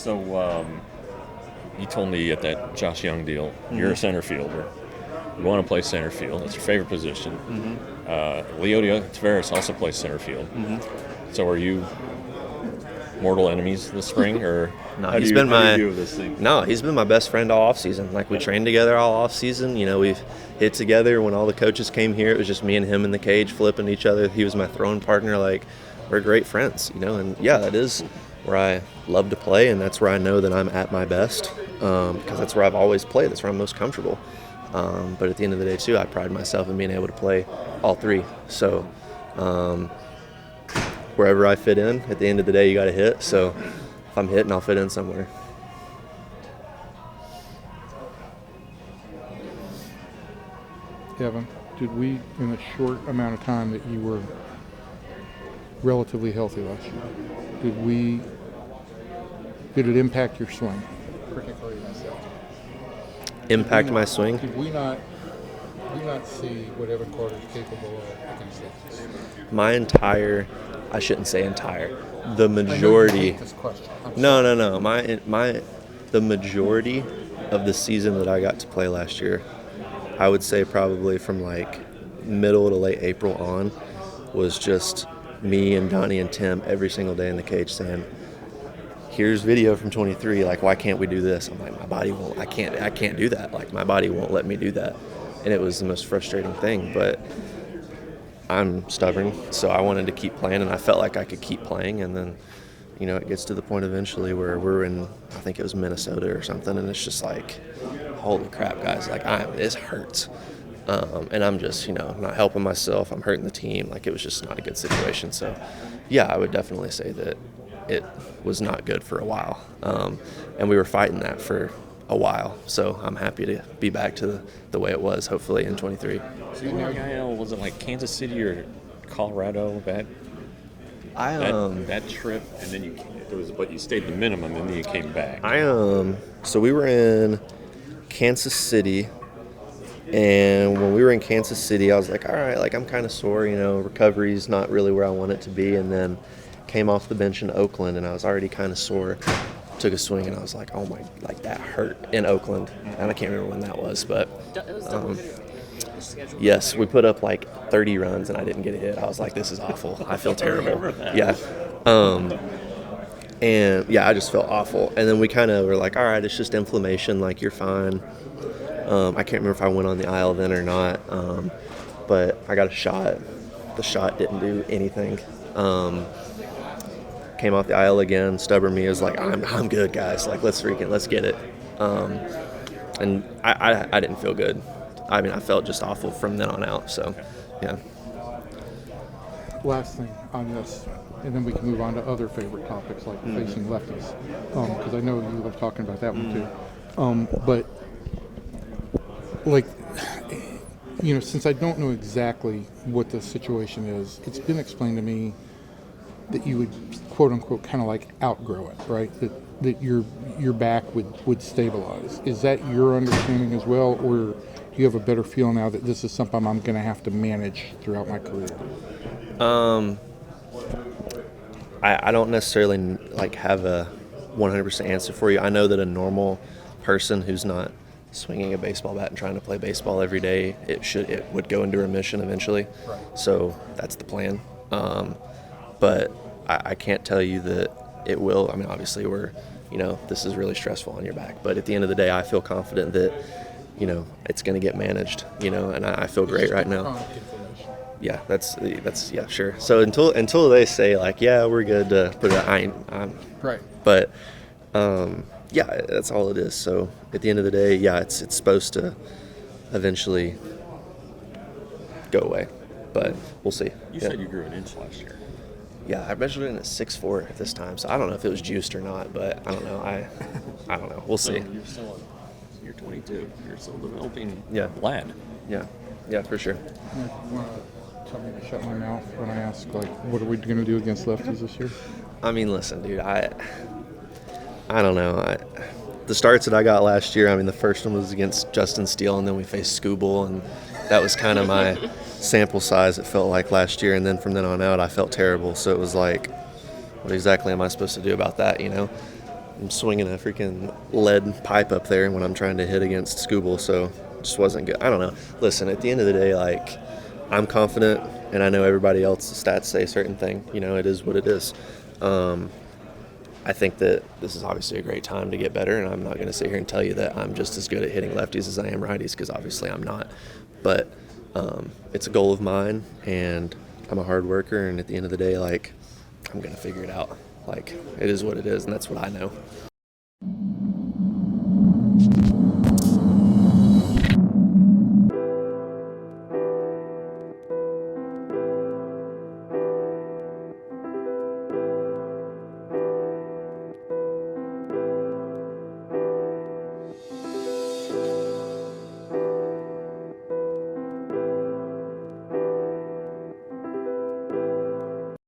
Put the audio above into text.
So you told me at that Josh Young deal, you're a center fielder. You want to play center field. That's your favorite position. Leodia Tavares also plays center field. So are you mortal enemies this spring, or No, how he's do been you view this thing? No, he's been my best friend all off season. Like, we trained together all off season. You know, we've hit together. When all the coaches came here, it was just me and him in the cage flipping each other. He was my throwing partner. Like, we're great friends, you know. And yeah, that is where I love to play, and that's where I know that I'm at my best, because that's where I've always played. That's where I'm most comfortable. But at the end of the day, too, I pride myself in being able to play all three. So wherever I fit in, at the end of the day, you got to hit. So if I'm hitting, I'll fit in somewhere. Kevin, did we, in a short amount of time that you were relatively healthy last year, did it impact your swing? Particularly myself. Impact my swing? Did we not see what Evan Carter's capable of against lefties? I shouldn't say entire, the majority. I know you hate this question. No. The majority of the season that I got to play last year, I would say probably from like middle to late April on, was just me and Donnie and Tim every single day in the cage saying, here's video from 23, like, why can't we do this? I'm like, my body won't, I can't do that. Like, my body won't let me do that. And it was the most frustrating thing, but I'm stubborn, so I wanted to keep playing, and I felt like I could keep playing. And then, you know, it gets to the point eventually where we're in, I think it was Minnesota or something, and it's just like, holy crap, guys, like, this hurts. And I'm just, you know, not helping myself. I'm hurting the team. Like, it was just not a good situation. So, yeah, I would definitely say that it was not good for a while. And we were fighting that for a while. So I'm happy to be back to the way it was, hopefully, in 23. So you were in the IL, was it like Kansas City or Colorado, that trip, and then you stayed the minimum, and then you came back. So we were in Kansas City, and when we were in Kansas City, I was like, all right, like, I'm kind of sore, you know, recovery's not really where I want it to be. And then came off the bench in Oakland, and I was already kind of sore. Took a swing, and I was like, oh my, like, that hurt in Oakland. And I can't remember when that was, but yes, we put up like 30 runs, and I didn't get a hit. I was like, this is awful. I feel terrible. Yeah. And yeah, I just felt awful. And then we kind of were like, all right, it's just inflammation. Like, you're fine. I can't remember if I went on the aisle then or not. But I got a shot. The shot didn't do anything. Came off the aisle again. Stubborn me was like, I'm good, guys. Like, let's get it. And I didn't feel good. I mean, I felt just awful from then on out. So, yeah. Last thing on this, and then we can move on to other favorite topics like facing lefties, because I know you love talking about that one too. But, like, you know, since I don't know exactly what the situation is, it's been explained to me that you would, quote unquote, kind of like outgrow it, right? That your back would stabilize. Is that your understanding as well, or do you have a better feel now that this is something I'm going to have to manage throughout my career? I don't necessarily like have a 100% answer for you. I know that a normal person who's not swinging a baseball bat and trying to play baseball every day, it would go into remission eventually. Right. So that's the plan. But I can't tell you that it will. I mean, obviously this is really stressful on your back. But at the end of the day, I feel confident that, you know, it's going to get managed, you know, and I feel great right now. Yeah, that's yeah, sure. So until they say, like, yeah, we're good to put it, I'm right. But yeah, that's all it is. So at the end of the day, yeah, it's supposed to eventually go away, but we'll see. You said you grew an inch last year. Yeah, I measured it at 6'4" at this time, so I don't know if it was juiced or not, but I don't know. I don't know. We'll see. You're 22. You're still developing. Yeah. Lad. Yeah, for sure. You want to tell me to shut my mouth when I ask, like, what are we going to do against lefties this year? I mean, listen, dude, I don't know. The starts that I got last year, I mean, the first one was against Justin Steele, and then we faced Scooble, and that was kind of my sample size, it felt like, last year. And then from then on out, I felt terrible. So it was like, what exactly am I supposed to do about that, you know? I'm swinging a freaking lead pipe up there when I'm trying to hit against Scooble, so it just wasn't good. I don't know. Listen, at the end of the day, like, I'm confident, and I know everybody else's stats say a certain thing. You know, it is what it is. I think that this is obviously a great time to get better, and I'm not going to sit here and tell you that I'm just as good at hitting lefties as I am righties, because obviously I'm not. But it's a goal of mine, and I'm a hard worker, and at the end of the day, like, I'm going to figure it out. Like, it is what it is, and that's what I know.